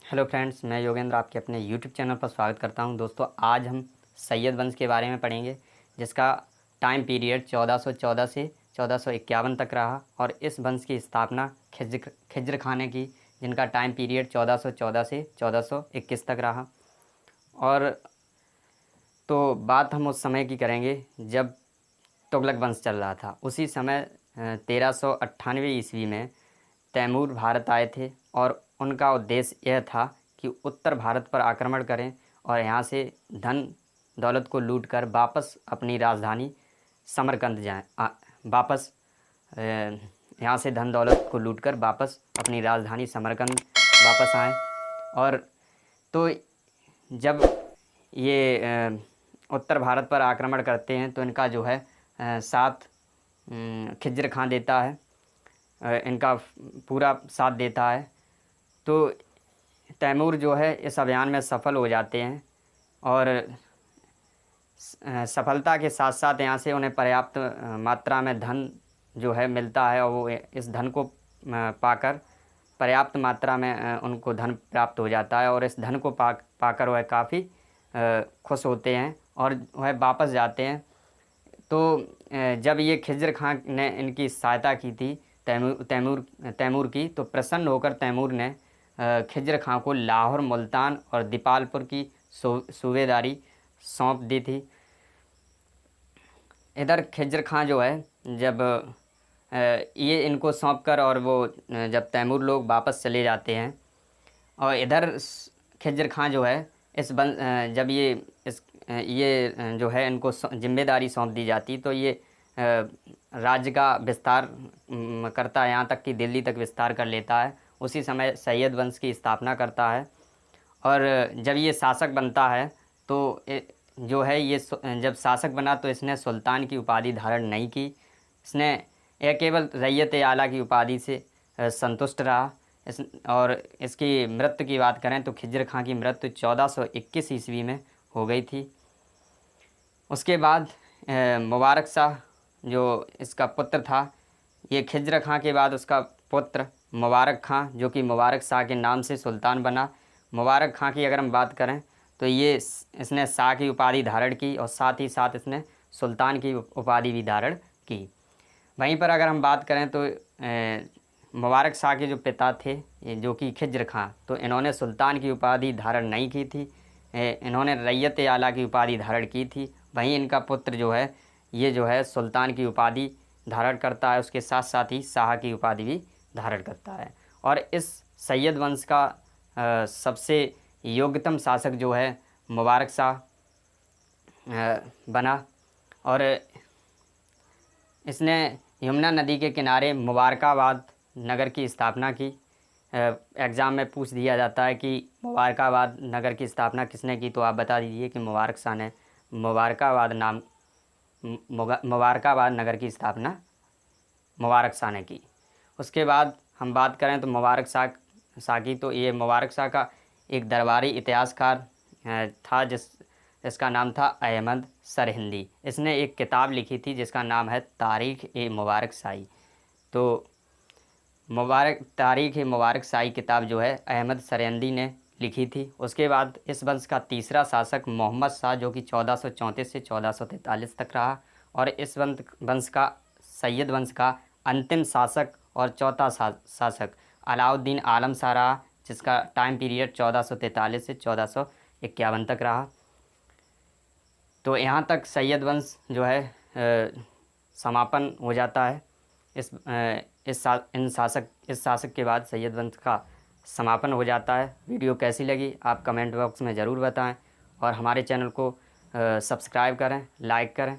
Hello friends, मैं योगेंद्र आपके अपने यूट्यूब चैनल पर स्वागत करता हूं। दोस्तों, आज हम सैयद वंश के बारे में पढ़ेंगे, जिसका टाइम पीरियड 1414 से 1451 तक रहा। और इस वंश की स्थापना खिज्र खान ने की, जिनका टाइम पीरियड 1414 से 1421 तक रहा। और तो बात हम उस समय की करेंगे जब तुगलक वंश चल रहा था। उसी समय 1398 ईस्वी में तैमूर भारत आए थे और उनका उद्देश्य यह था कि उत्तर भारत पर आक्रमण करें और यहाँ से धन दौलत को लूटकर वापस अपनी राजधानी समरकंद जाएं। वापस यहाँ से धन दौलत को लूटकर वापस अपनी राजधानी समरकंद वापस आएं। और तो जब ये उत्तर भारत पर आक्रमण करते हैं तो इनका जो है साथ खिज्र खां देता है, इनका पूरा साथ देता है। तो तैमूर जो है इस अभियान में सफल हो जाते हैं और सफलता के साथ साथ यहाँ से उन्हें पर्याप्त मात्रा में धन जो है मिलता है और वो इस धन को पाकर पर्याप्त मात्रा में उनको धन प्राप्त हो जाता है और इस धन को पाकर वह काफ़ी खुश होते हैं और वह वापस जाते हैं। तो जब ये खिज्र खां ने इनकी सहायता की थी तैमूर की, तो प्रसन्न होकर तैमूर ने खिज्र खां को लाहौर, मुल्तान और दीपालपुर की सूबेदारी सौंप दी थी। इधर खिज्र खां जो है जब ये इनको सौंप कर और वो जब तैमूर लोग वापस चले जाते हैं और इधर खिज्र खां जो है जब ये जो है इनको जिम्मेदारी सौंप दी जाती, तो ये राज्य का विस्तार करता है, यहाँ तक कि दिल्ली तक विस्तार कर लेता है। उसी समय सैयद वंश की स्थापना करता है और जब ये शासक बनता है तो जो है ये जब शासक बना तो इसने सुल्तान की उपाधि धारण नहीं की। इसने यह केवल रैयत आला की उपाधि से संतुष्ट रहा। और इसकी मृत्यु की बात करें तो खिज्र खां की मृत्यु 1421 ईस्वी में हो गई थी। उसके बाद मुबारक शाह जो इसका पुत्र था, ये खिज्र खां के बाद उसका पुत्र मुबारक खां, जो कि मुबारक शाह के नाम से सुल्तान बना। मुबारक खां की अगर हम बात करें तो ये इसने शाह की उपाधि धारण की और साथ ही साथ इसने सुल्तान की उपाधि भी धारण की। वहीं पर अगर हम बात करें तो मुबारक शाह के जो पिता थे जो कि खिज्र खां, तो इन्होंने सुल्तान की उपाधि धारण नहीं की थी, इन्होंने रैयत आला की उपाधि धारण की थी। वहीं इनका पुत्र जो है ये जो है सुल्तान की उपाधि धारण करता है, उसके साथ साथ ही शाह की उपाधि भी धारण करता है। और इस सैयद वंश का सबसे योग्यतम शासक जो है मुबारक शाह बना और इसने यमुना नदी के किनारे मुबारकाबाद नगर की स्थापना की। एग्ज़ाम में पूछ दिया जाता है कि मुबारकाबाद नगर की स्थापना किसने की, तो आप बता दीजिए कि मुबारक शाह ने मुबारकाबाद नगर की स्थापना मुबारक शाह ने की। उसके बाद हम बात करें तो मुबारक शाह की, तो ये मुबारक शाह का एक दरबारी इतिहासकार था जिसका नाम था अहमद सरहिंदी। इसने एक किताब लिखी थी जिसका नाम है तारीख़ ए मुबारक शाही। तो तारीख़ ए मुबारक शाही किताब जो है अहमद सरहिंदी ने लिखी थी। उसके बाद इस वंश का तीसरा शासक मोहम्मद शाह, जो कि 1434 से 1443 तक रहा। और इस वंश का सैयद वंश का अंतिम शासक और चौथा शासक अलाउद्दीन आलम शाह रहा, जिसका टाइम पीरियड 1443 से 1451 तक रहा। तो यहाँ तक सैयद वंश जो है समापन हो जाता है। इस शासक के बाद सैयद वंश का समापन हो जाता है। वीडियो कैसी लगी आप कमेंट बॉक्स में ज़रूर बताएं और हमारे चैनल को सब्सक्राइब करें, लाइक करें।